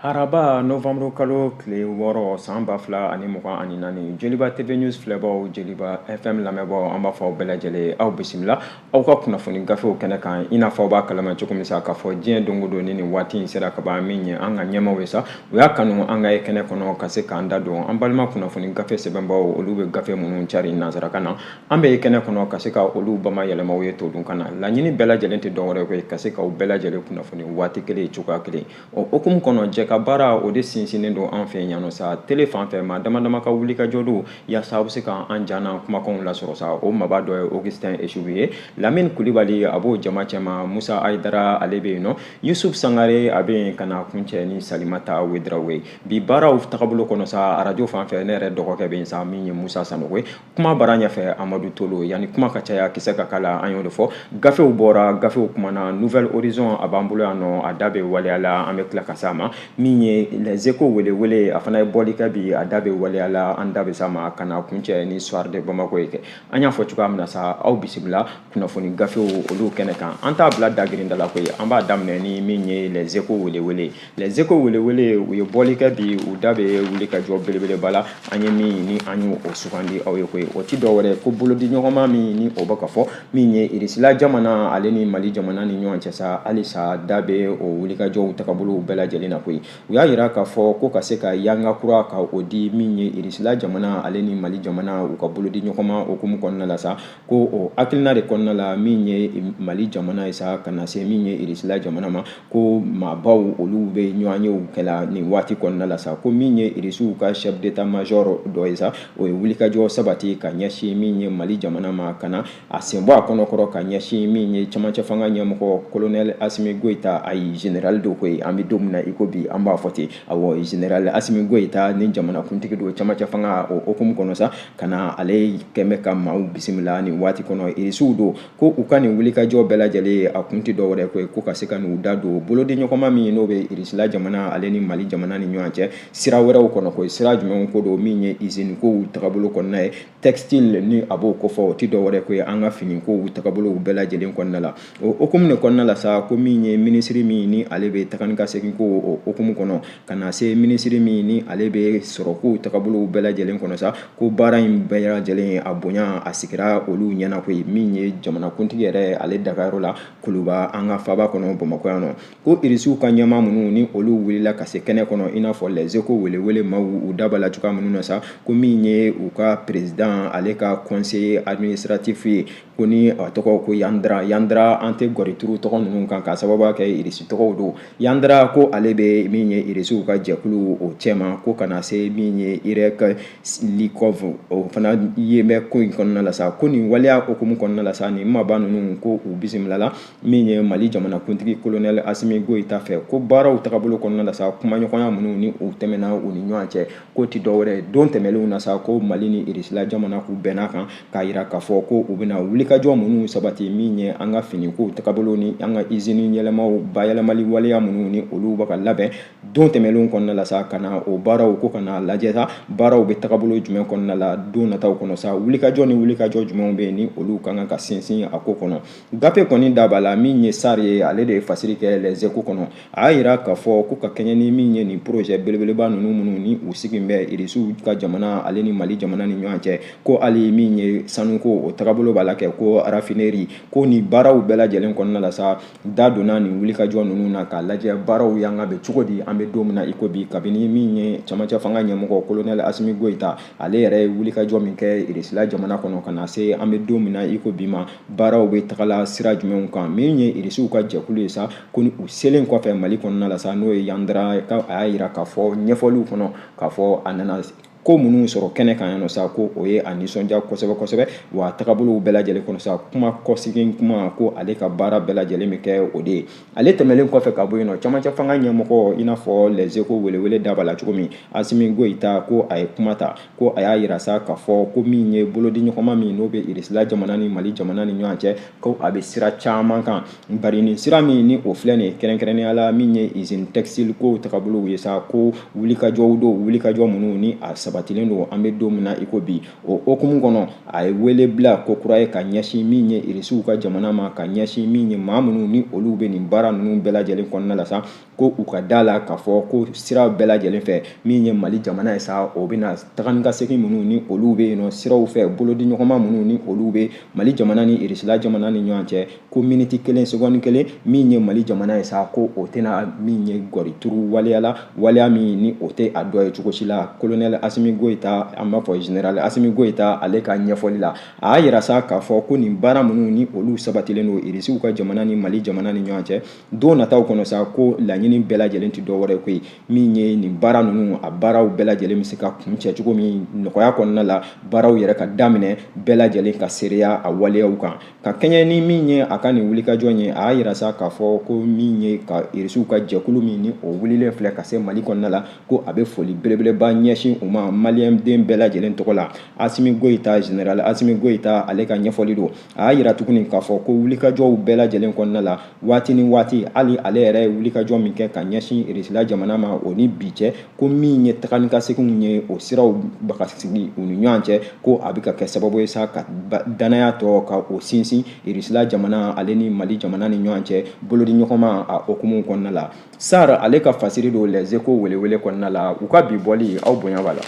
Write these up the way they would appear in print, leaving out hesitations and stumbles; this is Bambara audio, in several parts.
Araba November kalo tile wɔɔrɔ san 2024 Jeliba TV News filɛbaw Jeliba FM lamɛnbaw an b'a fɔ aw bɛɛ lajɛlen aw bisimila aw ka kunnafoni gafew kɛnɛ kan i n'a fɔ aw b'a kalama cogo min sa k'a fɔ diɲɛ don o don ni nin waati in sera ka ban min ɲɛ an ka ɲɛmaw ye sa u y'a kanu an ka ye kɛnɛ kɔnɔ ka se k'an da don an balima kunnafoni gafe sɛbɛnbaw olu bɛ gafe minnu cari nanzarakan na an bɛ ye kɛnɛ kɔnɔ ka se ka olu bamayɛlɛmaw ye to dun kan na laɲini bɛɛ lajɛlen tɛ dɔwɛrɛ koyi ka se k'aw bɛɛ lajɛlen kunnafoni waati kelen cogoya kelen o hukumu kɔnɔ jɛ ka baara o de sinsinnen don an fɛ yan sa tele fan fɛ maa dama dama ka wuli ka jɔ don yaasa aw bɛ se ka an janna kumakanw lasɔrɔ sa o mabaa dɔ ye Augustin Esubu ye Lamine Kulibali a b'o jama cɛma Musa Ayidara ale bɛ yen nɔ Yusuf Sangare a bɛ yen ka na kuncɛ ni Salimata Wederawogo ye bi baaraw tagabolo kɔnɔ sa arajo fan fɛ ne yɛrɛ dɔgɔkɛ bɛ yen sa min ye Musa Sanogo ye kuma bara ɲɛfɛ Amadu Tolo yanni kuma ka caya kisɛ ka kala an y'o de fɔ gafew bɔra gafew kumana Nouvelle Horizon a b'an bolo yan nɔ a da bɛ waleyala an bɛ tila ka s'a ma min ye Les Échos welewele a fana ye bɔli kɛ bi a da bɛ waleyala an da bɛ s'a ma ka na kuncɛ ni Soir de Bamako ye kɛ an y'a fɔ cogoya min na sa aw bisimila kunnafoni gafew olu kɛnɛ kan an t'a bila dagirinda la koyi an b'a daminɛ ni min ye Les Échos welewele Les Échos welewele u ye bɔli kɛ bi u da bɛ wuli ka jɔ belebeleba la an ye min ni an y'o sugandi aw ye koyi o ti dɔwɛrɛ ko bolodiɲɔgɔnma min ni o bɛ ka fɔ min ye Irisila jamana ale ni Mali jamana ni ɲɔgɔn cɛ sa halisa da bɛ o wulikajɔw tagabolow bɛɛ lajɛlen na koyi u y'a yira k'a fɔ ko ka se ka yanga kura ka o di min ye Irisila jamana ale ni Mali jamana u ka bolodiɲɔgɔnma hukumu kɔnɔna la sa ko o hakilina de kɔnɔna la min ye Mali jamana ye sa ka na se min ye Irisila jamana ma ko maabaw olu bɛ ɲɔgɔn yew kɛla nin waati kɔnɔna la sa ko min ye Irisiw ka chef d'état major dɔ ye sa o ye wulikajɔ sabati ka ɲɛsin min ye Mali jamana ma ka na a senbɔ a kɔnɔkɔrɔ ka ɲɛsin min ye camancɛ fanga ɲɛmɔgɔ colonel Asimi Goita ayi général do koyi an bɛ don min na i ko bi an b'a fɔ ten awɔ général Asimi Goita ni jamana kuntigi do camancɛ fanga o hukumu kɔnɔ sa ka na ale kɛmɛ ka maaw bisimila nin waati kɔnɔ Irisiw do ko u ka nin wulikajɔ bɛɛ lajɛlen a kun tɛ dɔwɛrɛ koyi ko ka se ka n'u da don bolodiɲɔgɔnma min n'o bɛ Irisila jamana ale ni Mali jamana ni ɲɔgɔn cɛ sira wɛrɛw kɔnɔ koyi sira jumɛnw ko do min ye usine kow tagabolo kɔnɔna ye textile ni a b'o kofɔ o ti dɔwɛrɛ koyi an ka fini kow tagabolow bɛɛ lajɛlen kɔnɔna la o hukumu de kɔnɔna la sa ko min ye ministre min ni ale bɛ taga ni ka segin ko o hukumu kɔnɔ ka na se ministre min ni ale bɛ sɔrɔ kow tagabolow bɛɛ lajɛlen kɔnɔ sa ko baara in bɛɛ lajɛlen a bonya a sigira olu ɲɛna koyi min ye jamanakuntigi yɛrɛ ale dagayɔrɔ la Kuluba an ka faaba kɔnɔ Bamakɔ yan nɔ ko Irisiw ka ɲɛmaa minnu ni olu wulila ka se kɛnɛ kɔnɔ i n'a fɔ Les Échos welewele maaw u da b'a la cogoya minnu na sa ko min ye u ka président ale ka conseiller administratif ye ko ni a tɔgɔ ko Yandra an tɛ gɔri turu tɔgɔ ninnu kan k'a sababuya kɛ Irisi tɔgɔw do Yandra ko ale bɛ min ye Irisiw ka jɛkulu o cɛma ko ka na se min ye Irek Likov o fana ye bɛ ko in kɔnɔna la sa ko nin waleya hukumu kɔnɔna la sa nin maba ninnu ko u bisimilala min ye Mali jamanakuntigi colonel Asimi Goita fɛ ko baaraw tagabolo kɔnɔna la sa kumaɲɔgɔnya minnu ni u tɛmɛna u ni ɲɔgɔn cɛ ko ti dɔwɛrɛ don tɛmɛlenw na sa ko Mali ni Irisila jamana k'u bɛnna kan k'a yira k'a fɔ ko u bɛna wulikajɔ minnu sabati min ye an ka finikow tagabolo ni an ka usine yɛlɛmaw bayɛlɛmali waleya minnu ni olu bɛ ka labɛn don tɛmɛlenw kɔnɔna la sa ka na o baaraw ko ka na lajɛ sa baaraw bɛ tagabolo jumɛn kɔnɔna la don nataw kɔnɔ sa wulikajɔ ni wulikajɔ jumɛnw bɛ yen ni olu kan ka sinsin a ko kɔnɔ gafe kɔni da b'a la min ye Sar ye ale de ye fasiri kɛ Les Échos kɔnɔ a y'a yira k'a fɔ ko ka kɛɲɛ ni min ye nin projet belebeleba ninnu minnu ni u sigi bɛ Irisiw ka jamana ale ni Mali jamana ni ɲɔgɔn cɛ ko hali min ye sanuko o tagabolo b'a la kɛ ko raffinerie ko nin baaraw bɛɛ lajɛlen kɔnɔna la sa da donna nin wulikajɔ ninnu na k'a lajɛ baaraw y'an ka bɛ cogo di an bɛ don min na i ko bi kabini min ye camancɛ fanga ɲɛmɔgɔ colonel Asimi Goita ale yɛrɛ ye wulikajɔ min kɛ Irisila jamana kɔnɔ ka na se an bɛ don min na i ko bi ma baaraw bɛ tagala sira jumɛnw kan min ye Irisiw ka jɛkulu ye sa ko ni u selen kɔfɛ Mali kɔnɔna la sa n'o ye Yandra a y'a yira k'a fɔ ɲɛfɔliw kɔnɔ k'a fɔ a nana ko minnu sɔrɔ kɛnɛ kan yan nɔ sa ko o ye a nisɔndiya kosɛbɛ kosɛbɛ wa tagabolow bɛɛ lajɛlen kɔnɔ sa kuma kɔsegin kuma ko ale ka baara bɛɛ lajɛlen bɛ kɛ o de ye ale tɛmɛlen kɔfɛ ka bɔ yen nɔ camancɛ fanga ɲɛmɔgɔ i n'a fɔ Les Échos welewele da b'a la cogo min Asimi Goita ko a ye kuma ta ko a y'a yira sa k'a fɔ ko min ye bolodiɲɔgɔnma min n'o bɛ Irisila jamana ni Mali jamana ni ɲɔgɔn cɛ ko a bɛ sira caman kan bari nin sira min ni o filɛ nin ye kɛrɛnkɛrɛnnenya la min ye usine textile ko tagabolow ye sa ko wulikajɔw do wulikajɔ minnu ni a sabatilen don an bɛ don min na i ko bi o hukumu kɔnɔ a ye wele bila ko kura ye ka ɲɛsin min ye Irisiw ka jamana ma ka ɲɛsin min ye maa minnu ni olu bɛ nin baara ninnu bɛɛ lajɛlen kɔnɔna la sa ko u ka da la k'a fɔ ko sira bɛɛ lajɛlen fɛ min ye Mali jamana ye sa o bɛna taga ni ka segin minnu ni olu bɛ yen nɔ siraw fɛ bolodi ɲɔgɔnma minnu ni olu bɛ Mali jamana ni Irisila jamana ni ɲɔgɔn cɛ ko miniti 1 seconde 1 min ye Mali jamana ye sa ko o tɛna min ye gɔrituru waleya min ni o tɛ a dɔ ye cogo si la colonel Asimi Goïta an b'a fɔ général Asimi Goïta ale ka ɲɛfɔli la a y'a yira sa k'a fɔ ko nin baara minnu ni olu sabatilen don Irisiw ka jamana ni Mali jamana ni ɲɔgɔn cɛ don nataw kɔnɔ sa ko laɲini bɛɛ lajɛlen tɛ dɔ wɛrɛ koyi min ye nin baara ninnu a baaraw bɛɛ lajɛlen bɛ se ka kuncɛ cogo min nɔgɔya kɔnɔna la baaraw yɛrɛ ka daminɛ bɛɛ lajɛlen ka seereya a waleyaw kan ka kɛɲɛ ni min ye a ka nin wulikajɔ ye a y'a yira sa k'a fɔ ko min ye ka Irisiw ka jɛkulu min ni o wulilen filɛ ka se Mali kɔnɔna la ko a bɛ foli belebeleba ɲɛsin u ma maliyɛnden bɛɛ lajɛlen tɔgɔ la Asimi Goïta général Asimi Goïta ale ka ɲɛfɔli don a y'a yira tuguni k'a fɔ ko wulikajɔw bɛɛ lajɛlen kɔnɔna la waati ni waati hali ale yɛrɛ ye wulikajɔ min kɛ ka ɲɛsin Irisila jamana ma o ni bi cɛ ko min ye taga ni ka seginw ye o siraw bɛ ka sigi u ni ɲɔgɔn cɛ ko a bɛ ka kɛ sababu ye sa ka danaya tɔ ka o sinsin Irisila jamana ale ni Mali jamana ni ɲɔgɔn cɛ bolodi ɲɔgɔnma a hokumu kɔnɔna la SAR ale ka fasiri don Les Échos welewele kɔnɔna la u ka bi bɔli aw bonya b'a la.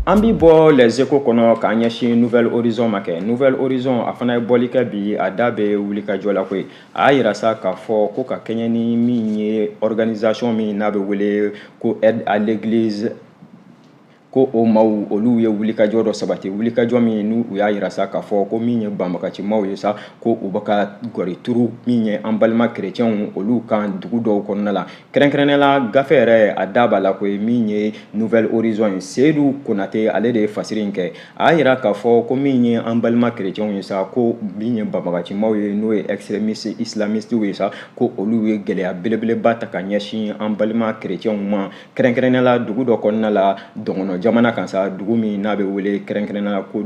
An b'i bɔ Les Échos kɔnɔ k'an ɲɛsin Nouvelle Horizon ma kɛ Nouvelle Horizon a fana ye bɔli kɛ bi a da bɛ wulikajɔ la koyi a y'a yira sa k'a fɔ ko ka kɛɲɛ ni min ye organisation min n'a bɛ wele ko aide à l'église ko o maaw olu ye wulikajɔ dɔ sabati wulikajɔ min n'u y'a yira sa k'a fɔ ko min ye banbagacimaw ye sa ko u bɛ ka gɔrituru min ye an balima kerecɛnw olu kan dugu dɔw kɔnɔna la kɛrɛnkɛrɛnnenya la gafe yɛrɛ a da b'a la ko min ye Nouvelle Horizon ye Seydou Konate ale de ye fasiri in kɛ a y'a yira k'a fɔ ko min ye an balima kerecɛnw ye sa ko min ye banbagacimaw ye n'o ye extrémiste islamistiw ye sa ko olu ye gɛlɛya belebeleba ta ka ɲɛsin an balima kerecɛnw ma kɛrɛnkɛrɛnnenya la dugu dɔ kɔnɔna la dɔngɔnɔ jamana kan sa dugu min n'a bɛ wele kɛrɛnkɛrɛnnenya la ko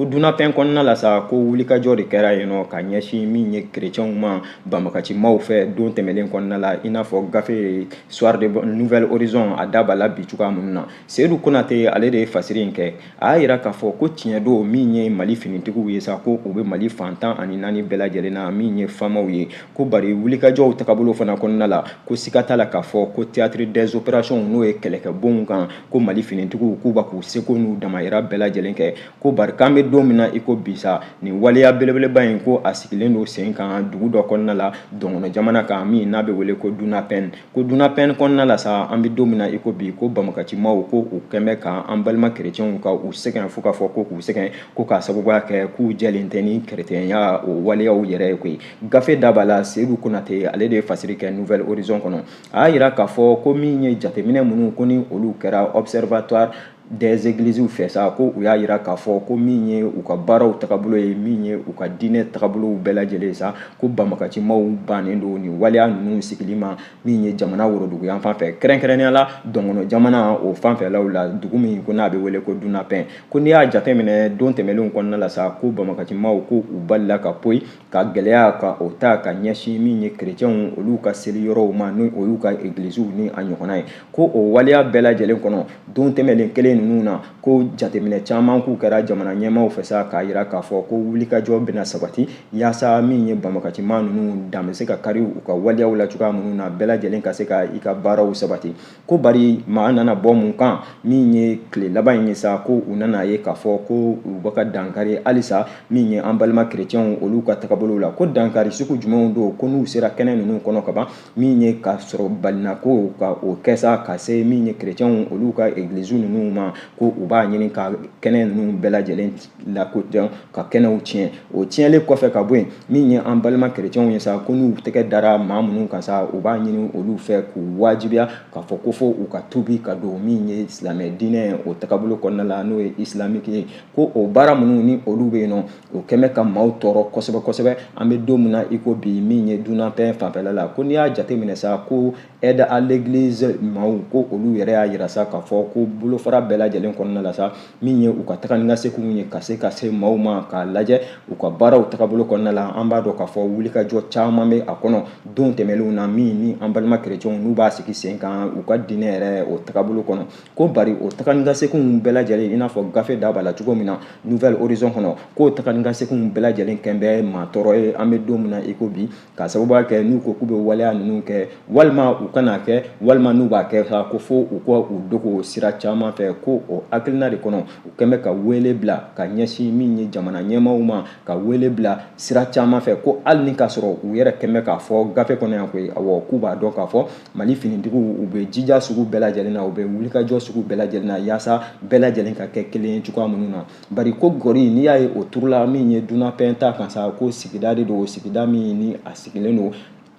Dunapɛn kɔnɔna la sa ko wulikajɔ de kɛra yen nɔ ka ɲɛsin min ye kerecɛnw ma banbagacimaw fɛ don tɛmɛnen kɔnɔna la i n'a fɔ gafe Soir de Nouvelle Horizon a da b'a la bi cogoya minnu na Seydou Konate ale de ye fasiri in kɛ a y'a yira k'a fɔ ko tiɲɛ don min ye Mali finitigiw ye sa ko u bɛ Mali fantan ani naani bɛɛ lajɛlen na min ye faamaw ye ko bari wulikajɔw tagabolo fana kɔnɔna la ko siga t'a la k'a fɔ ko théâtre des opérations n'o ye kɛlɛkɛbonw kan ko Mali finitigiw k'u b'a k'u seko n'u damayira bɛɛ lajɛlen kɛ ko bari k'an bɛ don min na i ko bi sa nin waleya belebeleba in ko a sigilen don sen kan dugu dɔ kɔnɔna la dɔngɔnɔ jamana kan min n'a bɛ wele ko Dunapɛn kɔnɔna la sa an bɛ don min na i ko bi ko banbagacimaw ko u kɛn bɛ ka an balima kerecɛnw ka u sɛgɛn fo k'a fɔ ko k'u sɛgɛn ko k'a sababuya kɛ k'u jɛlen tɛ ni kerecɛnya o waleyaw yɛrɛ ye koyi gafe da b'a la Seydou Konate ale de ye fasiri kɛ Nouvelle Horizon kɔnɔ a y'a yira k'a fɔ ko min ye jateminɛ minnu ko ni olu kɛra observatoire des églises fɛ sa ko u y'a yira k'a fɔ ko min ye u ka baaraw tagabolo ye min ye u ka diinɛ tagabolow bɛɛ lajɛlen sa ko banbagacimaw bannen don nin waleya ninnu sigili ma min ye jamana woroduguyan fan fɛ kɛrɛnkɛrɛnnenya la dɔngɔnɔ jamana o fanfɛlaw la dugu min ko n'a bɛ wele ko Dunapɛn ko n'i y'a jateminɛ don tɛmɛnlenw kɔnɔna la sa ko banbagacimaw ko u balila ka poyi ka gɛlɛya ka o ta ka ɲɛsin min ye kerecɛnw olu ka seli yɔrɔw ma n'o y'u ka églisew ni a ɲɔgɔnna ye ko o waleya bɛɛ lajɛlen kɔnɔ don tɛmɛnlen kelen ninnu na ko jateminɛ caman k'u kɛra jamana ɲɛmaaw fɛ sa k'a yira k'a fɔ ko wulikajɔ bɛna sabati yaasa min ye banbagacima ninnu dan bɛ se ka kari u ka waleyaw la cogoya minnu na bɛɛ lajɛlen ka se ka i ka baaraw sabati ko bari maa nana bɔ mun kan min ye tile laban in ye sa ko u nana ye k'a fɔ ko u bɛ ka dankari halisa min ye an balima kerecɛnw olu ka tagabolow la ko dankari sugu jumɛnw don ko n'u sera kɛnɛ ninnu kɔnɔ ka ban min ye ka sɔrɔ balina ko ka o kɛ sa ka se min ye kerecɛnw olu ka église ninnu ma ko u b'a ɲini ka kɛnɛ ninnu bɛɛ lajɛlen lakodɔn ka kɛnɛw tiɲɛ o tiɲɛlen kɔfɛ ka bɔ yen min ye an balima kerecɛnw ye sa ko n'u tɛgɛ dara maa minnu kan sa u b'a ɲini olu fɛ k'u wajibiya k'a fɔ ko fo u ka tubi ka don min ye silamɛ diinɛ o tagabolo kɔnɔna la n'o ye islamiki ye ko o baara minnu ni olu bɛ yen nɔ o kɛn bɛ ka maaw tɔɔrɔ kosɛbɛ kosɛbɛ an bɛ don min na i ko bi min ye Dunapɛn fanfɛla la ko n'i y'a jateminɛ sa ko aide à l'église maaw ko olu yɛrɛ y'a yira sa k'a fɔ ko bolofara bɛɛ bɛɛ lajɛlen kɔnɔna la sa min ye u ka taga ni ka seginw ye ka se maaw ma k'a lajɛ u ka baaraw tagabolo kɔnɔna la an b'a dɔn k'a fɔ wulikajɔ caman bɛ a kɔnɔ don tɛmɛnlenw na min ni an balima chrétiens n'u b'a sigi sen kan u ka diinɛ yɛrɛ o tagabolo kɔnɔ ko bari o taga ni ka seginw bɛɛ lajɛlen i n'a fɔ gafe da b'a la cogo min na nouvelle horizon kɔnɔ k'o taga ni ka seginw bɛɛ lajɛlen kɛn bɛ maa tɔɔrɔ ye an bɛ don min na i ko bi k'a sababuya kɛ n'u ko k'u bɛ waleya ninnu kɛ walima u kana kɛ walima n'u b'a kɛ ko fo u ka u dogo sira caman fɛ ko o hakilina de kɔnɔ u kɛn bɛ ka wele bila ka ɲɛsin min ye jamana ɲɛmaaw ma ka wele bila sira caman fɛ ko hali ni k'a sɔrɔ u yɛrɛ kɛn bɛ k'a fɔ gafe kɔnɔ yan koyi awɔ k'u b'a dɔn k'a fɔ Mali finitigiw u bɛ jija sugu bɛɛ lajɛlen na u bɛ wulikajɔ sugu bɛɛ lajɛlen na yaasa bɛɛ lajɛlen ka kɛ kelen ye cogoya minnu na bari ko gɔri n'i y'a ye o turula min ye dunafɛn ta kan sa ko sigida de don sigida min ni a sigilen don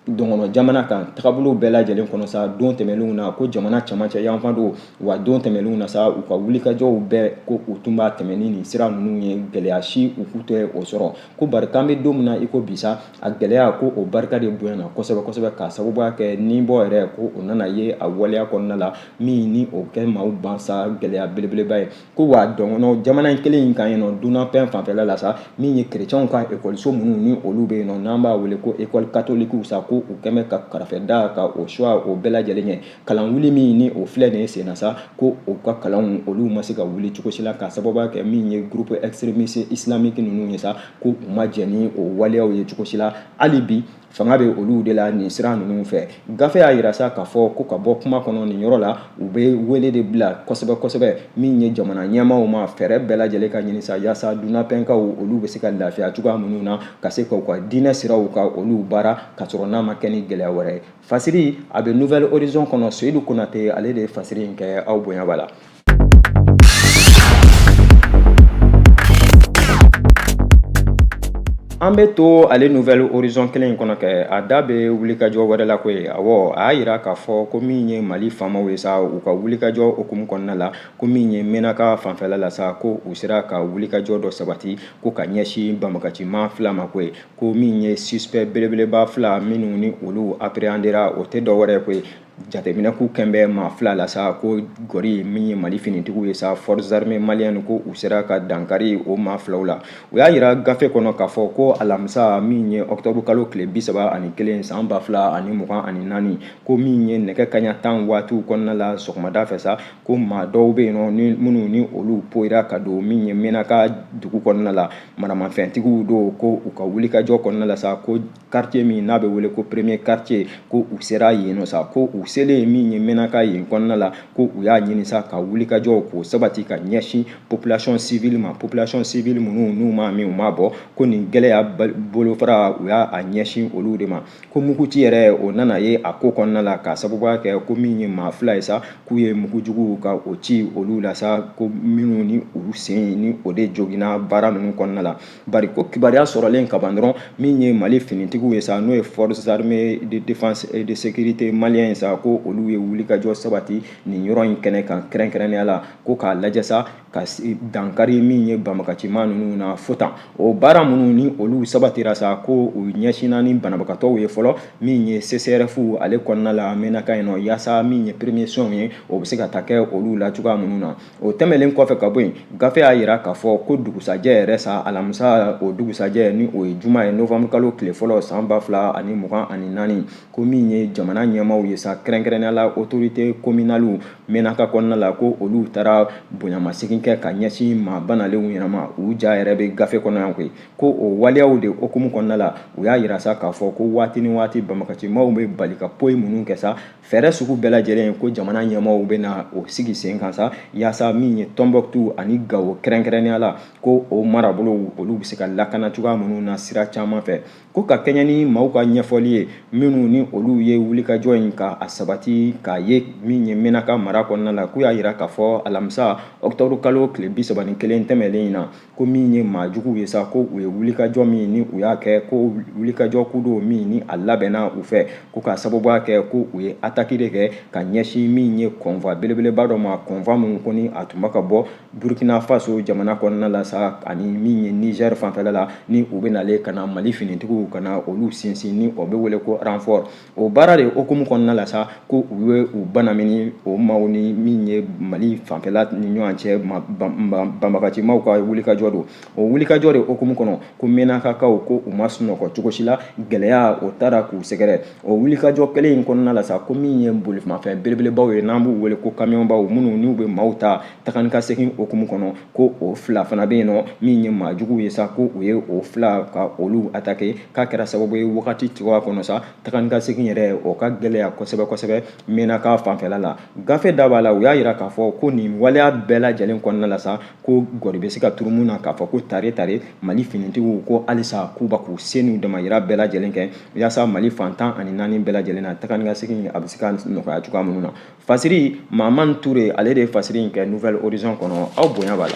dɔngɔnɔ jamana kan tagabolo bɛɛ lajɛlen kɔnɔ sa don tɛmɛnlenw na ko jamana camancɛ yanfan don wa don tɛmɛnlenw na sa u ka wulikajɔw bɛɛ ko u tun b'a tɛmɛ ni nin sira ninnu ye gɛlɛya si u k'u tɛ o sɔrɔ ko bari k'an bɛ don min na i ko bi sa a gɛlɛya ko o barika de bonyana kosɛbɛ kosɛbɛ k'a sababuya kɛ ni bɔ yɛrɛ ko o nana ye a waleya kɔnɔna la min ni o kɛ maaw ban sa gɛlɛya belebeleba ye ko wa dɔngɔnɔ jamana in kelen in kan yen nɔ dunafɛn fanfɛla la sa min ye chrétiens ka ekɔliso minnu ni olu bɛ yen nɔ n'an b'a wele ko école catholique sa ko u kɛn bɛ ka karafe da ka o choix o bɛɛ lajɛlen ye kalan wuli min ni o filɛ nin ye sen na sa ko o ka kalanw olu ma se ka wuli cogo si la ka sababuya kɛ min ye groupe extrémiste islamique ninnu ye sa ko u ma jɛ ni o waleyaw ye cogo si la hali bi fanga bɛ olu de la nin sira ninnu fɛ gafe y'a yira sa k'a fɔ ko ka bɔ kuma kɔnɔ nin yɔrɔ la u bɛ wele de bila kosɛbɛ kosɛbɛ min ye jamana ɲɛmaaw ma fɛɛrɛ bɛɛ lajɛlen ka ɲini sa yaasa dunafɛnkaw olu bɛ se ka lafiya cogoya minnu na ka se k'u ka diinɛ siraw ka olu baara ka sɔrɔ n'a ma kɛ ni gɛlɛya wɛrɛ ye fasiri a bɛ nouvelle horizon kɔnɔ Seyidu Konate ale de ye fasiri in kɛ aw bonya b'a la. An bɛ to ale nouvelle horizon kelen in kɔnɔ kɛ a da bɛ wulikajɔ wɛrɛ la koyi awɔ a y'a yira k'a fɔ ko min ye Mali faamaw ye sa u ka wulikajɔ hukumu kɔnɔna la ko min ye Menaka fanfɛla la sa ko u sera ka wulikajɔ dɔ sabati ko ka ɲɛsin banbagaciman fila ma koyi ko min ye suspect belebeleba fila minnu ni olu appréhendera o tɛ dɔ wɛrɛ ye koyi jateminɛku kɛn bɛ maa fila la sa ko gɔri min ye Mali finitigiw ye sa forces armées maliennes ko u sera ka dankari o maa filaw la u y'a yira gafe kɔnɔ k'a fɔ ko alamisa min ye octobre kalo tile 31 san 2024 ko min ye nɛgɛ kaɲa 10 waatiw kɔnɔna la sɔgɔmada fɛ sa ko maa dɔw bɛ yen nɔ ni minnu ni olu poyira ka don min ye Menaka dugu kɔnɔna la maramafɛntigiw don ko u ka wulikajɔ kɔnɔna la sa ko quartier min n'a bɛ wele ko premier quartier ko u sera yen nɔ sa ko u selen min ye Menaka yen kɔnɔna la ko u y'a ɲini sa ka wulikajɔ k'o sabati ka ɲɛsin population civile ma population civile minnu n'u ma min u ma bɔ ko nin gɛlɛya bolofara u y'a ɲɛsin olu de ma ko muguci yɛrɛ o nana ye a ko kɔnɔna la ka sababuya kɛ ko min ye maa fila ye sa k'u ye mugujugu ka o ci olu la sa ko minnu ni olu sen ni o de jogina baara ninnu kɔnɔna la bari ko kibaruya sɔrɔlen ka ban dɔrɔn min ye Mali finitigiw ye sa n'o ye forces armées de défense et de sécurité malien sa ko olu ye wulikajɔ sabati nin yɔrɔ in kɛnɛ kan kɛrɛnkɛrɛnnenya la ko k'a lajɛ sa ka dankari min ye banbagaciman ninnu na fotan o baara minnu ni olu sabatira sa ko u ɲɛsinna ni banabagatɔw ye fɔlɔ min ye CCRF ale kɔnɔna la Menaka yen nɔ yaasa min ye premier soins ye o bɛ se ka taa kɛ olu la cogoya minnu na o tɛmɛlen kɔfɛ ka bɔ yen gafe y'a yira k'a fɔ ko dugusajɛ yɛrɛ sa alamisa o dugusajɛ ni o ye juma ye novembre kalo tile fɔlɔ san 2024 ko min ye jamana ɲɛmaaw ye sa kɛrɛnkɛrɛnnenya la autorité communale Menaka kɔnɔna la ko olu taara bonyamasegin kɛ ka ɲɛsin maa banalenw ɲɛnama u ja yɛrɛ bɛ gafe kɔnɔ yan koyi ko o waleyaw de hukumu kɔnɔna la u y'a yira sa k'a fɔ ko waati ni waati banbagacimaw bɛ bali ka poyi minnu kɛ sa fɛɛrɛ sugu bɛɛ lajɛlen ko jamana ɲɛmaaw bɛ na o sigi sen kan sa yaasa min ye Tombouctou ani Gao kɛrɛnkɛrɛnnenya la ko o marabolo olu bɛ se ka lakana cogoya minnu na sira caman fɛ ko ka kɛɲɛ ni maaw ka ɲɛfɔli ye minnu ni olu ye wulikajɔ in ka a sabati k'a ye min ye Menaka mara kɔnɔna la k'u y'a yira k'a fɔ alamisa octobre kalo tile 31 tɛmɛlen in na ko min ye maajuguw ye sa ko u ye wulikajɔ min ni u y'a kɛ ko wulikajɔ kudo min ni a labɛnna u fɛ ko ka sababuya kɛ ko u ye ataki de kɛ ka ɲɛsin min ye kɔnva belebeleba dɔ ma kɔnva min ko ni a tun bɛ ka bɔ Burkina Faso jamana kɔnɔna la sa ani min ye Niger fanfɛla la ni u bɛ nalen ka na Mali finitigiw ka na olu sinsin ni o bɛ wele ko renfort o baara de hokumu kɔnɔna la sa ko u ye u banamini o maaw ni min ye Mali fanfɛla ni ɲɔgɔn cɛ banbagacimaw ka wulikajɔ don o wulikajɔ de hokumu kɔnɔ ko Menakakaw ko u ma sunɔgɔ cogo si la gɛlɛya o taara k'u sɛgɛrɛ o wulikajɔ kelen in kɔnɔna la sa ko min ye bolifɛn belebelebaw ye n'an b'u wele ko kamiyɔnbaw minnu n'u bɛ maaw ta tagani ka segin hokumu kɔnɔ ko o fila fana bɛ yen nɔ min ye maajuguw ye sa ko u ye o fila ka olu attaqué k'a kɛra sababu ye wagati cogoya kɔnɔ sa tagani ka segin yɛrɛ o ka gɛlɛya kosɛbɛ kosɛbɛ Menaka fanfɛla la gafe da b'a la u y'a yira k'a fɔ ko nin waleya bɛɛ lajɛlen kɔnɔna la sa ko gɔri bɛ se ka turu mun na k'a fɔ ko tare Mali finitigiw ko halisa k'u ba k'u se n'u damayira bɛɛ lajɛlen kɛ yaasa Mali fantan ani 4 bɛɛ lajɛlen na tagani ka segin a bɛ se ka nɔgɔya cogoya minnu na fasiri Mamani Ture ale de ye fasiri in kɛ Nouvelle Horizon kɔnɔ aw bonya b'a la.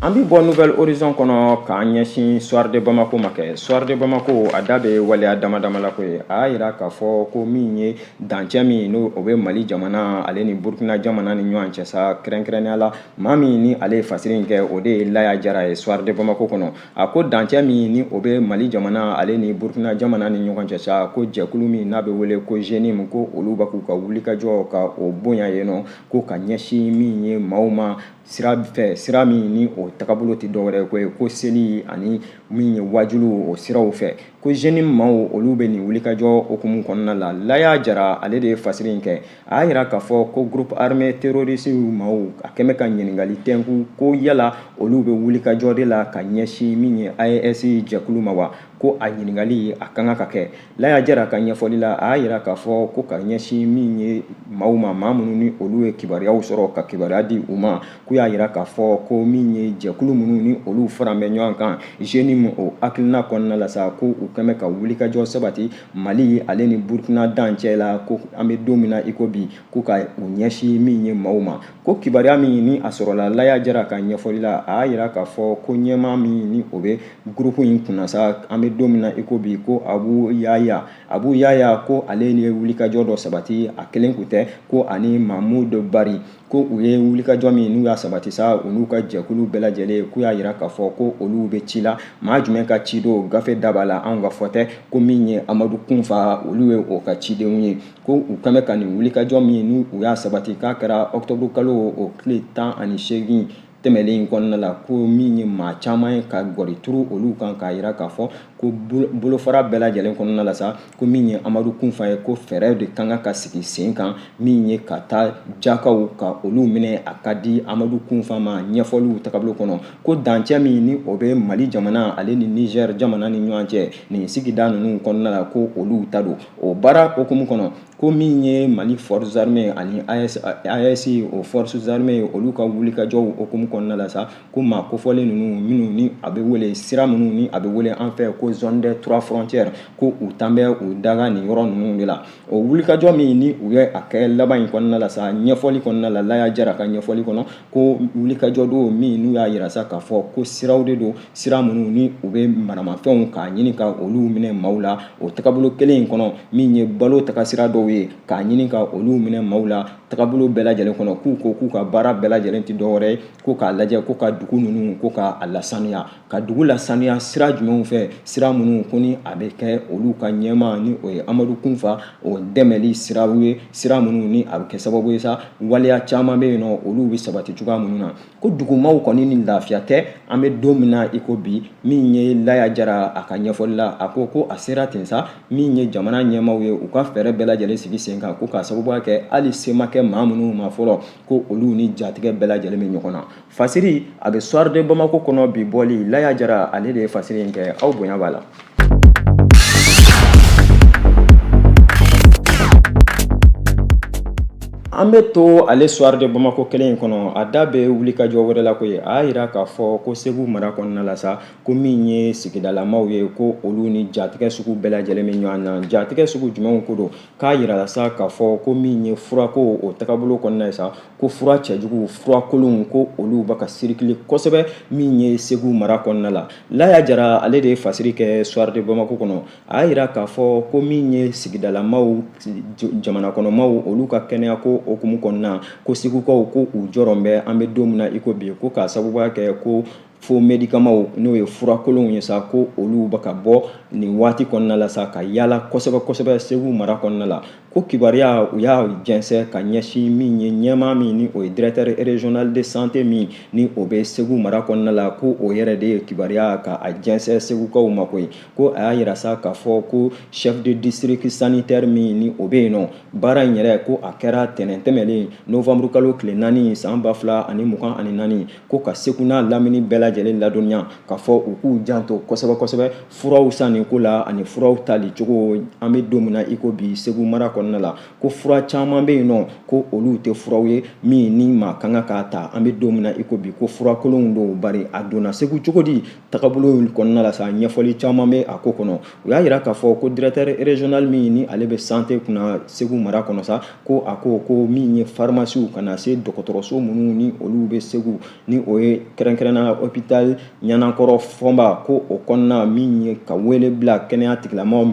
An bi bɔ Nouvelle Horizon kɔnɔ k'an ɲɛsin Soir de Bamako ma kɛ Soir de Bamako a da bɛ waleya damadama la ko ye a y'a yira k'a fɔ ko min ye dancɛ min n'o o bɛ Mali jamana ale ni Burkina jamana ni ɲɔgɔn cɛ sa kɛrɛnkɛrɛnnenya la maa min ni ale ye fasiri in kɛ o de ye Laya Jara ye Soir de Bamako kɔnɔ a ko dancɛ min ni o bɛ Mali jamana ale ni Burkina jamana ni ɲɔgɔn cɛ sa ko jɛkulu min n'a bɛ wele ko GENIM ko olu b'a k'u ka wulikajɔ ka o bonya yen nɔ ko ka ɲɛsin min ye maaw ma sira min ni o tagabolo tɛ dɔwɛrɛ ko ye ko seli ani min ye wajulu o siraw fɛ ko GENIM maaw olu bɛ nin wulikajɔ hokumu kɔnɔna la Laya Jara ale de ye fasiri in kɛ a y'a yira k'a fɔ ko groupe armé terroriste maaw a kɛmɛ ka ɲininkali tɛnku ko yala olu bɛ wulikajɔ de la ka ɲɛsin min ye AES jɛkulu ma wa ko a ɲininkali a kan ka kɛ Laya Jara ka ɲɛfɔli la a y'a yira k'a fɔ ko ka ɲɛsin min ye maaw ma maa minnu ni olu ye kibaruyaw sɔrɔ ka kibaruya di u ma k'u y'a yira k'a fɔ ko min ye jɛkulu minnu ni olu fara bɛ ɲɔgɔn kan GENIM o hakilina kɔnɔna la sa ko u kɛmɛ ka wulikajɔ sabati Mali ale ni Burkina dancɛ la ko an bɛ don min na i ko bi ko ka u ɲɛsin min ye maaw ma ko kibaruya min ni a sɔrɔla Laya Jara ka ɲɛfɔli la a y'a yira k'a fɔ ko ɲɛmaa min ni o bɛ groupe in kunna sa an bɛ don min na i ko bi ko Abu Yaya ko ale ye wulikajɔ dɔ sabati a kelen kun tɛ ko ani Mahmoud Bari ko u ye wulikajɔ min n'u y'a sabati sa u n'u ka jɛkulu bɛɛ lajɛlen k'u y'a yira k'a fɔ ko olu bɛ ci la maa jumɛn ka ci don gafe da b'a la anw ka fɔ tɛ ko min ye Amadu Kunfa olu ye o ka cidenw ye ko u kan bɛ ka nin wulikajɔ min n'u y'a sabati k'a kɛra octobre kalo o tile 18 tɛmɛlen kɔnɔna la ko min ye maa caman ye ka gɔri turu olu kan k'a yira k'a fɔ ko bolofara bɛɛ lajɛlen kɔnɔna la sa ko min ye Amadu Kunfa ye ko fɛɛrɛ de kan ka sigi sen kan min ye ka taa jakaw ka olu minɛ a ka di Amadu Kunfa ma ɲɛfɔliw tagabolo kɔnɔ ko dancɛ min ni o bɛ Mali jamana ale ni Niger jamana ni ɲɔgɔn cɛ nin sigida ninnu kɔnɔna la ko olu ta don o baara hokumu kɔnɔ ko min ye Mali forces armées ani AES o forces armées olu ka wulikajɔw hokumu kɔnɔna la sa ko maa kofɔlen ninnu minnu ni a bɛ wele sira minnu ni a bɛ wele an fɛ ko zone des 3 frontières ko u tan bɛ u daga nin yɔrɔ ninnu de la o wulikajɔ min ni u ye a kɛ laban in kɔnɔna la sa ɲɛfɔli kɔnɔna la Laya Jara ka ɲɛfɔli kɔnɔ ko wulikajɔ don min n'u y'a yira sa k'a fɔ ko siraw de don sira minnu ni u bɛ maramafɛnw k'a ɲini ka olu minɛ maaw la o tagabolo kelen in kɔnɔ min ye balo tagasira dɔw ye k'a ɲini ka olu minɛ maaw la tagabolo bɛɛ lajɛlen kɔnɔ k'u ka baara bɛɛ lajɛlen tɛ dɔwɛrɛ ye ko k'a lajɛ ko ka dugu ninnu ko k'a lasanuya ka dugu lasanuya sira jumɛnw fɛ sira minnu ko ni a bɛ kɛ olu ka ɲɛmaa ni o ye Amadu Kunfa o dɛmɛli siraw ye sira minnu ni a bɛ kɛ sababu ye sa waleya caman bɛ yen nɔ olu bɛ sabati cogoya minnu na ko dugumaw kɔni ni lafiya tɛ an bɛ don min na i ko bi min ye Laya Jara a ka ɲɛfɔli la a ko a sera ten sa min ye jamana ɲɛmaaw ye u ka fɛɛrɛ bɛɛ lajɛlen sigi sen kan ko k'a sababuya kɛ hali se ma kɛ maa minnu ma fɔlɔ ko olu ni jatigɛ bɛɛ lajɛlen bɛ ɲɔgɔn na fasiri a bɛ Soir de Bamako kɔnɔ bi bɔli Laya Jara ale de ye fasiri in kɛ aw bonya b'a la. An bɛ to ale soir de Bamako kelen in kɔnɔ a da bɛ wuli ka jɔ wɛrɛ la ko ye a y'a jira k'a fɔ ko Segu mara kɔnɔna la sa ko min ye sigidalamaw ye ko olu ni jatigɛ sugu bɛɛ lajɛlen bɛ ɲɔgɔn na jatigɛ sugu jumɛnw ko don k'a yira la sa k'a fɔ ko min ye furako o tagabolo kɔnɔna ye sa ko fura cɛjugu furakolonw ko olu bɛ ka sirikili kosɛbɛ min ye Segu mara kɔnɔna la Laya Jara ale de ye fasiri kɛ soir de Bamako kɔnɔ a y'a jira k'a fɔ ko min ye sigidalamaw jamana kɔnɔmaw olu ka kɛnɛya ko okumu kɔnɔna ko segukaw ko u jɔrɔn bɛ an bɛ don min na i ko bi ko k'a sababuya kɛ ko fo médicaments n'o ye furakolonw ye sa ko olu bɛ ka bɔ nin waati kɔnɔna la sa ka yala kosɛbɛ Segu mara kɔnɔna la ko kibaruya u y'a jɛnsɛ ka ɲɛsin min ye ɲɛmaa min ni o ye directeur régional de santé min ni o bɛ Segu mara kɔnɔna la ko o yɛrɛ de ye kibaruya ka a jɛnsɛ segukaw ma koyi ko a y'a yira sa k'a fɔ ko chef de district sanitaire min ni o bɛ yen nɔ baara in yɛrɛ ko a kɛra tɛnɛn tɛmɛlen novembre kalo tile 4 san 2024 ko ka Segu n'a lamini bɛɛ lajɛlen ladɔnniya k'a fɔ u k'u janto kosɛbɛ furaw sanni ko la ani furaw tali cogo an bɛ don min na i ko bi Segu mara kɔnɔna la ko fura caman bɛ yen nɔ ko olu tɛ furaw ye min ni maa kan k'a ta an bɛ don min na i ko bi ko furakolonw don bari a donna Segu cogo di tagabolo kɔnɔna la sa ɲɛfɔli caman bɛ a ko kɔnɔ u y'a jira k'a fɔ ko directeur régional min ni ale bɛ santé kunna Segu mara kɔnɔ sa ko a ko min ye pharmacie ka na se dɔgɔtɔrɔso minnu ni olu bɛ Segu ni o ye kɛrɛnkɛrɛnnenya hôpital Ɲanakɔrɔ Fɔnba ko o kɔnɔna min ye ka wele bila kɛnɛya tigilamaaw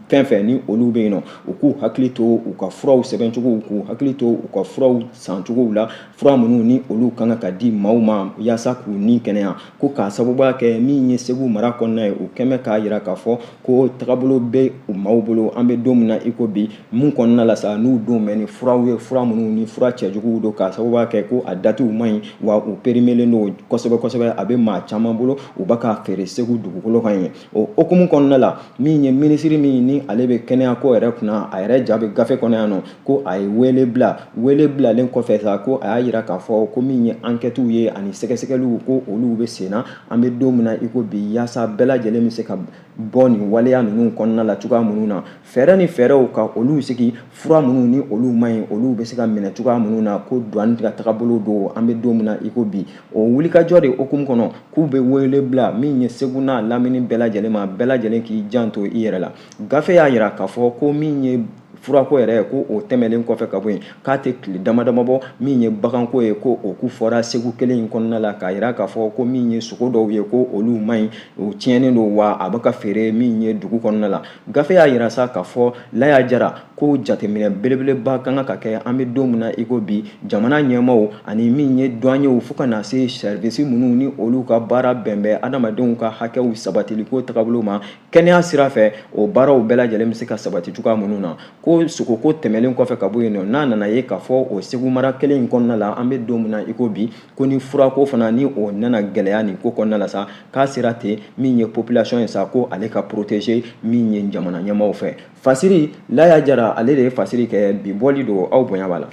fɛn ni olu bɛ yen nɔ u k'u hakili to u ka furaw sɛbɛncogow k'u hakili to u ka furaw sancogow la fura minnu ni olu kan ka di maaw ma yaasa k'u ni kɛnɛya ko k'a sababuya kɛ min ye Segu mara kɔnɔna ye u kɛmɛ k'a jira k'a fɔ ko tagabolo bɛ u maaw bolo an bɛ don min na i ko bi mun kɔnɔna la sa n'u don mɛ ni furaw ye fura minnu ni fura cɛjuguw don k'a sababuya kɛ ko a datiw man ɲi wa u périmelen don kosɛbɛ a bɛ maa caman bolo u bɛ ka feere Segu dugukolo kan ye o okumu kɔnɔna la min ye minisiri min ni ale bɛ kɛnɛya ko yɛrɛ kunna a yɛrɛ ja bɛ gafe kɔnɔ yan nɔ ko a ye wele bilalen kɔfɛ sa ko a y'a jira k'a fɔ ko min ye enquêtes ye ani sɛgɛsɛgɛliw ko olu bɛ sen na an bɛ don min na i ko bi yaasa bɛɛ lajɛlen bɛ se ka bɔ nin waleya ninnu kɔnɔna la cogoya minnu na fɛɛrɛ ni fɛɛrɛw ka olu sigi fura minnu ni olu man ɲi olu bɛ se ka minɛ cogoya minnu na ko douane ka tagabolo don an bɛ don min na i ko bi o wulikajɔ de okumu kɔnɔ k'u bɛ wele bila min ye Segu n'a lamini bɛɛ lajɛlen ma bɛɛ lajɛlen k'i janto i yɛrɛ la gafe y'a jira k'a fɔ ko min ye furako yɛrɛ ko o tɛmɛlen kɔfɛ ka bɔ yen k'a tɛ tile damadama bɔ min ye baganko ye ko o ku fɔra Segu kelen in kɔnɔna la k'a jira k'a fɔ ko min ye sogo dɔw ye ko olu man ɲi o tiɲɛnen don wa a bɛ ka feere min ye dugu kɔnɔna la gafe y'a jira sa k'a fɔ Laya Jara ko jateminɛ belebeleba kan ka kɛ an bɛ don min na i ko bi jamana ɲɛmaaw ani min ye douaniers fo ka na se service minnu ni olu ka baara bɛnbɛn adamadenw ka hakɛw sabatiliko tagabolo ma kɛnɛya sira fɛ o baaraw bɛɛ lajɛlen bɛ se ka sabati cogoya minnu na ko sogoko tɛmɛlen kɔfɛ ka bɔ yen nɔ n'a nana ye k'a fɔ o Segu mara kelen in kɔnɔna la an bɛ don min na i ko bi ko ni furako fana ni o nana gɛlɛya nin ko kɔnɔna la sa k'a sera ten min ye population ye sa ko ale ka protéger min ye jamana ɲɛmaaw fɛ fasiri Laya Jara ale de ye fasiri kɛ bi bɔli don aw bonya b'a la.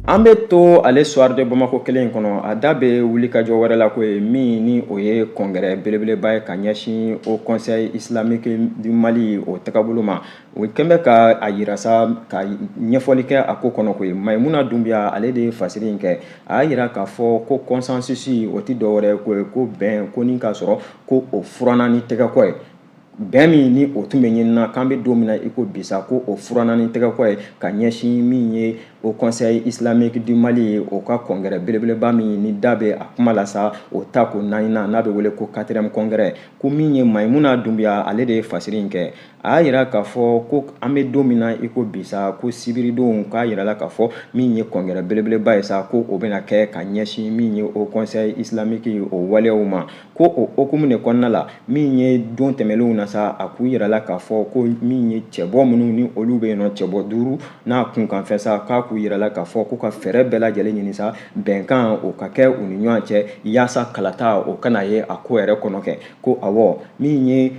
An bɛ to ale soir de Bamako kelen in kɔnɔ a da bɛ wuli ka jɔ wɛrɛ la ko ye min ni o ye congrès belebeleba ye ka ɲɛsin au conseil islamique du Mali o tagabolo ma o kɛmɛ ka a yira sa ka ɲɛfɔli kɛ a ko kɔnɔ ko ye Mayimuna Dunbiya ale de ye fasiri in kɛ a y'a jira k'a fɔ ko consensus o tɛ dɔwɛrɛ ko ye ko bɛn ko ni ka sɔrɔ ko o furanna ni tɛgɛkɔ ye bɛn min ni o tun bɛ ɲinina k'an bɛ don min na i ko bisa ko o furanna ni tɛgɛkɔ ye ka ɲɛsin min ye au conseil islamique du Mali ye o ka congrès belebeleba min ni da bɛ a kuma la sa o ta ko naaninan n'a bɛ wele ko 4e congrès ko min ye Mayimuna Dunbiya ale de ye fasiri in kɛ a y'a jira k'a fɔ ko an bɛ don min na i ko bisa ko sibiridenw k'a jira la k'a fɔ min ye congrès belebeleba ye sa ko o bɛna kɛ ka ɲɛsin min ye au conseil islamique o waleyaw ma ko o okumu de kɔnɔna la min ye don tɛmɛlenw na sa a k'u yira la k'a fɔ ko min ye cɛbɔ minnu ni olu bɛ yen nɔ cɛbɔ 5 n'a kunkanfɛ sa k'a k'u yira la k'a fɔ ko ka fɛɛrɛ bɛɛ lajɛlen ɲini sa bɛnkan o ka kɛ u ni ɲɔgɔn cɛ yaasa kalata o kana ye a ko yɛrɛ kɔnɔ kɛ ko awɔ min ye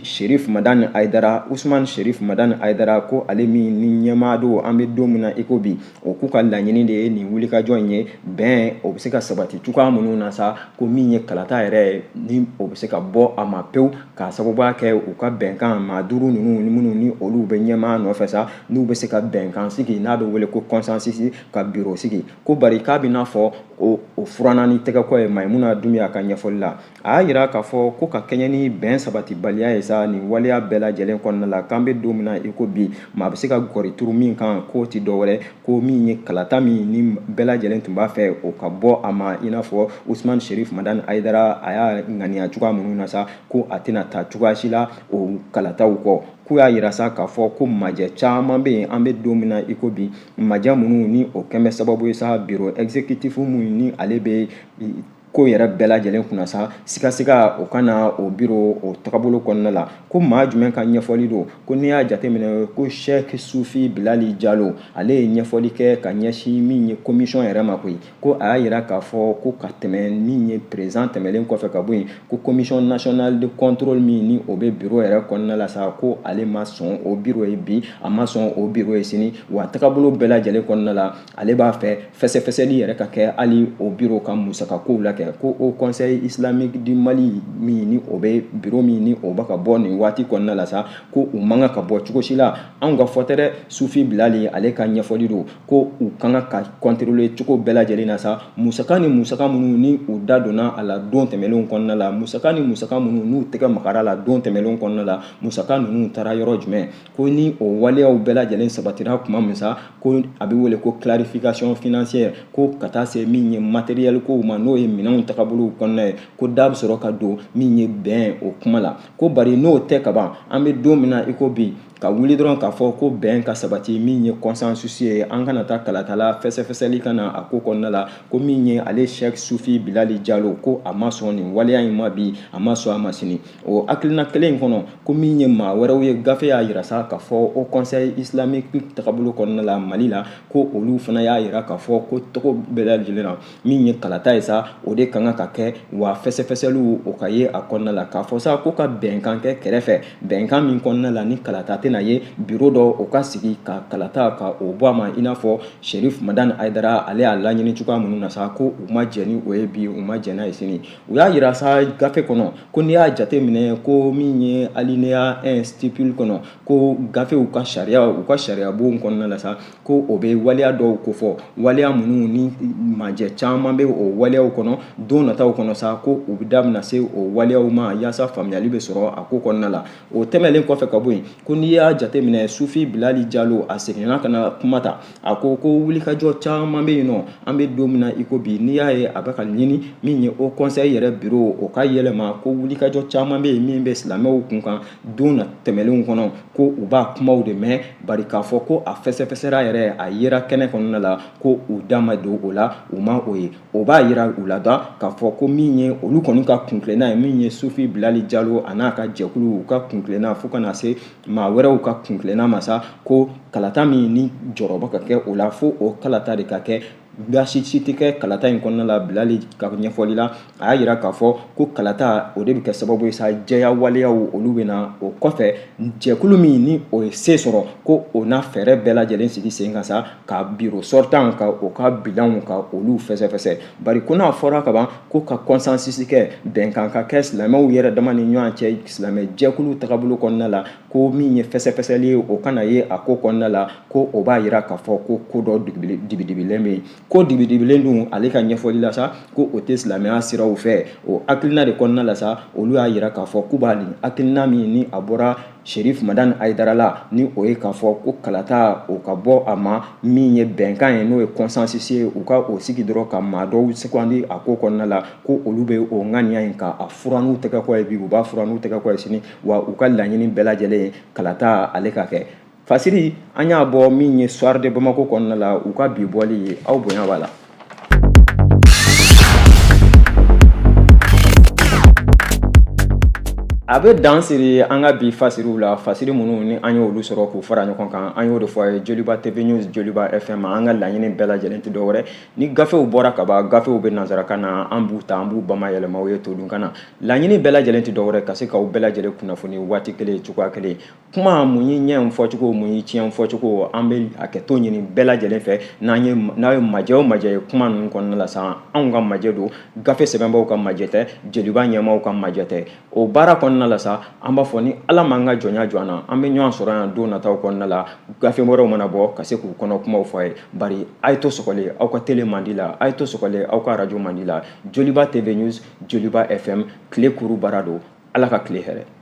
Sherif Madani Aidara Usman Sherif Madani Aidara ko ale min ni ɲɛmaa do an bɛ don min na i ko bi o k'u ka laɲini de ye nin wulikajɔ in ye bɛn o bɛ se ka sabati cogoya minnu na sa ko min ye kalata yɛrɛ ni o bɛ se ka bɔ a ma pewu k'a sababuya kɛ u ka bɛnkan maa duuru ninnu minnu ni olu bɛ ɲɛmaa nɔfɛ sa n'u bɛ se ka bɛnkan sigi n'a bɛ wele ko consensus ka biro sigi ko bari k'a bɛ n'a fɔ o furanna ni tɛgɛkɔ ye Mayimuna Dunbiya ka ɲɛfɔli la a y'a jira k'a fɔ ko ka kɛɲɛ ni bɛn sabatibaliya ye sa nin waleya bɛɛ lajɛlen kɔnɔna la k'an bɛ don min na i ko bi maa bɛ se ka gɔri turu min kan k'o ti dɔwɛrɛ ko min ye kalata min ni bɛɛ lajɛlen tun b'a fɛ o ka bɔ a ma i n'a fɔ Usman Sherif Madani Aidara a y'a ŋaniya cogoya minnu na sa ko a tɛna taa cogoya si la o kalataw kɔ k'u y'a jira sa k'a fɔ ko majɛ caman bɛ yen an bɛ don min na i ko bi majɛ minnu ni o kɛn bɛ sababu ye sa biro executif minnu ni ale bɛ ko yɛrɛ bɛɛ lajɛlen kunna sa siga o kana o biro o tagabolo kɔnɔna la ko maa jumɛn ka ɲɛfɔli don ko n'i y'a jateminɛ ko Sheikh Sufi Bilali Jalo ale ye ɲɛfɔli kɛ ka ɲɛsin min ye commission yɛrɛ ma koyi ko a y'a jira k'a fɔ ko ka tɛmɛ min ye président tɛmɛlen kɔfɛ ka bɔ yen ko commission nationale de contrôle min ni o bɛ biro yɛrɛ kɔnɔna la sa ko ale ma sɔn o biro ye bi a ma sɔn o biro ye sini wa tagabolo bɛɛ lajɛlen kɔnɔna la ale b'a fɛ fɛsɛfɛsɛli yɛrɛ ka kɛ hali o biro ka musakakow la kɛ ko o conseil islamique du Mali min ni o bɛ biro min ni o bɛ ka bɔ nin waati kɔnɔna la sa ko u man ka bɔ cogo si la anw ka fɔ tɛ dɛ Sufi Bilali ale ka ɲɛfɔli don ko u kan ka contrôler cogo bɛɛ lajɛlen na sa musaka ni musaka minnu ni u da donna a la don tɛmɛlenw kɔnɔna la musaka ni musaka minnu n'u tɛgɛ magara la don tɛmɛlenw kɔnɔna la musaka ninnu taara yɔrɔ jumɛn ko ni o waleyaw bɛɛ lajɛlen sabatira tuma min sa ko a bɛ wele ko clarification financière ko ka taa se min ye matériel kow ma n'o ye minɛnw tagabolo kɔnɔna ye ko da bɛ sɔrɔ ka don min ye bɛn o kuma la ko bari n'o tɛ ka ban an bɛ don min na i ko bi ka wuli dɔrɔn k'a fɔ ko bɛn ka sabati min ye consensus ye an kana taa kalatala fɛsɛfɛsɛli kana a ko kɔnɔna la ko min ye ale Sheikh Sufi Bilali Jalo ko a ma sɔn nin waleya in ma bi a ma sɔn a ma sini o hakilina kelen in kɔnɔ ko min ye maa wɛrɛw ye gafe y'a jira sa k'a fɔ o conseil islamique tagabolo kɔnɔna la Mali la ko olu fana y'a jira k'a fɔ ko tɔgɔ bɛɛ lajɛlen na min ye kalata ye sa o de kan ka kɛ wa fɛsɛfɛsɛliw o ka ye a kɔnɔna la k'a fɔ sa ko ka bɛnkan kɛ kɛrɛfɛ bɛnkan min kɔnɔna la ni kalata tɛna ye biro dɔ o ka sigi ka kalata ka o bɔ a ma i n'a fɔ Sherif Madani Aidara ale y'a laɲini cogoya minnu na sa ko u ma jɛ ni o ye bi u ma jɛ n'a ye sini u y'a jira sa gafe kɔnɔ ko n'i y'a jateminɛ ko min ye alinéa 1 stipule kɔnɔ ko gafew ka sariya u ka sariya bon kɔnɔna la sa ko o bɛ waleya dɔw ko fɔ waleya minnu ni majɛ caman bɛ o waleyaw kɔnɔ don nataw kɔnɔ sa ko u bɛ daminɛ se o waleyaw ma yaasa faamuyali bɛ sɔrɔ a ko kɔnɔna la o tɛmɛlen kɔfɛ ka bɔ yen ko n'i y'a jateminɛ Sufi Bilali Jalo a seginna ka na kuma ta a ko wulikajɔ caman bɛ yen nɔ an bɛ don min na i ko bi n'i y'a ye a bɛ ka ɲini min ye o conseil yɛrɛ biro o ka yɛlɛma ko wulikajɔ caman bɛ yen min bɛ silamɛw kun kan don na tɛmɛlenw kɔnɔ ko u b'a kumaw de mɛn bari k'a fɔ ko a fɛsɛfɛsɛra yɛrɛ a yera kɛnɛ kɔnɔna la ko u da ma don o la u ma o ye o b'a yira u la da k'a fɔ ko min ye olu kɔni ka kuntilenna ye min ye Sufi Bilali Jalo a n'a ka jɛkulu u ka kuntilenna fo ka na se maa wɛrɛw ka kuntilenna ma sa ko kalata min ni jɔrɔba ka kɛ o la fo o kalata de ka kɛ baasi si tɛ kɛ kalata in kɔnɔna la Bilali ka ɲɛfɔli la a y'a jira k'a fɔ ko kalata o de bɛ kɛ sababu ye sa jɛya waleyaw olu bɛ na o kɔfɛ jɛkulu min ni o ye se sɔrɔ ko o n'a fɛɛrɛ bɛɛ lajɛlen sigi sen kan sa ka biro sortant ka o ka bilanw ka olu fɛsɛfɛsɛ bari ko n'a fɔra ka ban ko ka consensus kɛ bɛnkan ka kɛ silamɛw yɛrɛ dama ni ɲɔgɔn cɛ silamɛ jɛkulu tagabolo kɔnɔna la ko min ye fɛsɛfɛsɛli ye o kana ye a ko kɔnɔna la ko o b'a jira k'a fɔ ko dɔ dibidibilen bɛ yen ko dibidibilen dun ale ka ɲɛfɔli la sa ko o tɛ silamɛya siraw fɛ o hakilina de kɔnɔna la sa olu y'a jira k'a fɔ k'u b'a nin hakilina min ni a bɔra Sherif Madani Aidara la ni o ye k'a fɔ ko kalata o ka bɔ a ma min ye bɛnkan ye n'o ye consensus ye u ka o sigi dɔrɔn ka maa dɔw sugandi a ko kɔnɔna la ko olu bɛ o ŋaniya in ka a fura n'u tɛgɛ kɔ ye bi u b'a fura n'u tɛgɛ kɔ ye sini wa u ka laɲini bɛɛ lajɛlen ye kalata ale ka kɛ fasiri an y'a bɔ min ye soir de Bamako kɔnɔna la u ka bi bɔli ye aw bonya b'a la. a bɛ dan siri an ka bi fasiriw la fasiri minnu ni an y'olu sɔrɔ k'u fara ɲɔgɔn kan an y'o de fɔ a ye Joliba TV News Joliba FM an ka laɲini bɛɛ lajɛlen tɛ dɔwɛrɛ ni gafew bɔra ka ban gafew bɛ nanzarakan na an b'u ta an b'u bamayɛlɛma o ye todunkan na laɲini bɛɛ lajɛlen tɛ dɔwɛrɛ ka se k'aw bɛɛ lajɛlen kunnafoni waati kelen cogoya kelen kuma mun ye ɲɛ fɔcogo mun ye tiɲɛ fɔcogo an bɛ a kɛ to ɲini bɛɛ lajɛlen fɛ n'a ye majɛ o majɛ ye kuma ninnu kɔnɔna la sa anw ka majɛ don gafe sɛbɛnbaaw ka majɛ tɛ Jeliba ɲɛmaaw ka majɛ tɛ o baara kɔnɔna la sa an b'a fɔ ni Ala m'an ka jɔnya jɔ an na an bɛ ɲɔgɔn sɔrɔ yan don nataw kɔnɔna la gafe wɛrɛw mana bɔ ka se k'u kɔnɔ kumaw fɔ a ye bari a ye to sɔgɔlen aw ka télé mandi la a ye to sɔgɔlen aw ka radio mandi la Joliba TV News Joliba FM tile kuru baara don Ala ka tile hɛrɛ